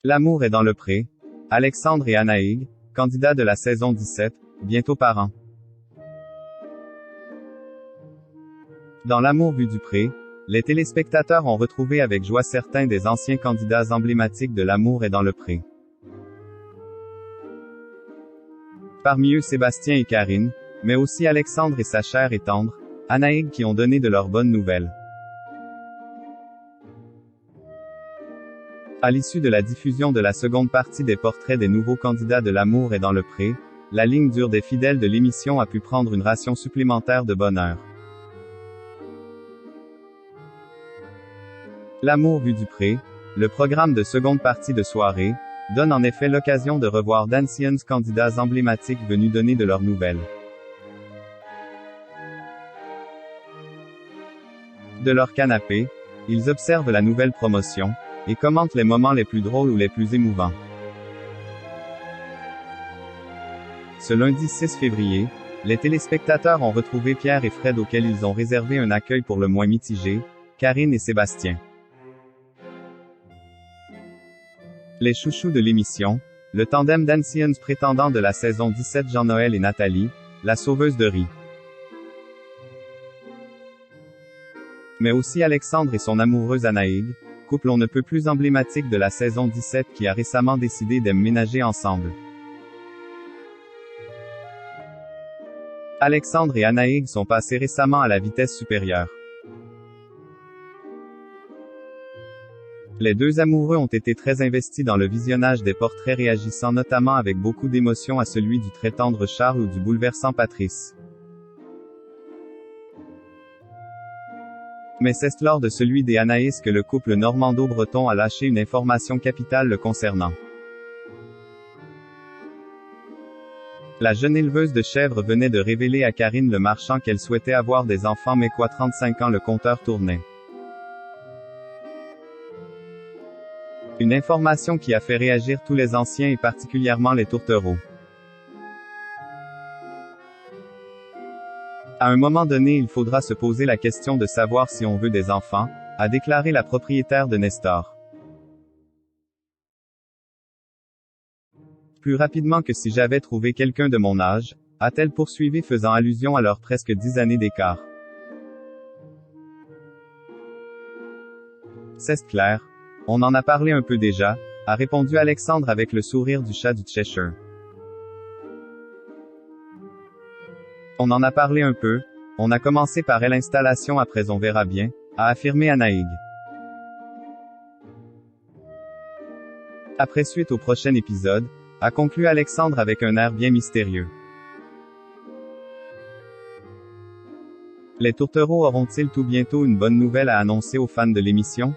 L'amour est dans le pré. Alexandre et Anaïg, candidats de la saison 17, bientôt parents. Dans L'amour vu du pré, les téléspectateurs ont retrouvé avec joie certains des anciens candidats emblématiques de L'amour est dans le pré. Parmi eux Sébastien et Karine, mais aussi Alexandre et sa chère et tendre, Anaïg qui ont donné de leurs bonnes nouvelles. À l'issue de la diffusion de la seconde partie des portraits des nouveaux candidats de L'amour est dans le pré, la ligne dure des fidèles de l'émission a pu prendre une ration supplémentaire de bonheur. L'amour vu du pré, le programme de seconde partie de soirée, donne en effet l'occasion de revoir d'anciens candidats emblématiques venus donner de leurs nouvelles. De leur canapé, ils observent la nouvelle promotion, et commentent les moments les plus drôles ou les plus émouvants. Ce lundi 6 février, les téléspectateurs ont retrouvé Pierre et Fred auxquels ils ont réservé un accueil pour le moins mitigé, Karine et Sébastien. Les chouchous de l'émission, le tandem d'anciens prétendants de la saison 17 Jean-Noël et Nathalie, la sauveuse de riz. Mais aussi Alexandre et son amoureuse Anaïg, couple on ne peut plus emblématique de la saison 17 qui a récemment décidé d'emménager ensemble. Alexandre et Anaïg sont passés récemment à la vitesse supérieure. Les deux amoureux ont été très investis dans le visionnage des portraits réagissant notamment avec beaucoup d'émotion à celui du très tendre Charles ou du bouleversant Patrice. Mais c'est lors de celui des Anaïs que le couple normando-breton a lâché une information capitale le concernant. La jeune éleveuse de chèvres venait de révéler à Karine le marchand qu'elle souhaitait avoir des enfants mais qu'à 35 ans le compteur tournait. Une information qui a fait réagir tous les anciens et particulièrement les tourtereaux. À un moment donné il faudra se poser la question de savoir si on veut des enfants, a déclaré la propriétaire de Nestor. Plus rapidement que si j'avais trouvé quelqu'un de mon âge, a-t-elle poursuivi faisant allusion à leurs presque 10 années d'écart. C'est clair. On en a parlé un peu déjà, a répondu Alexandre avec le sourire du chat du Cheshire. On en a parlé un peu, on a commencé par l'installation après on verra bien, a affirmé Anaïg. Après suite au prochain épisode, a conclu Alexandre avec un air bien mystérieux. Les tourtereaux auront-ils tout bientôt une bonne nouvelle à annoncer aux fans de l'émission?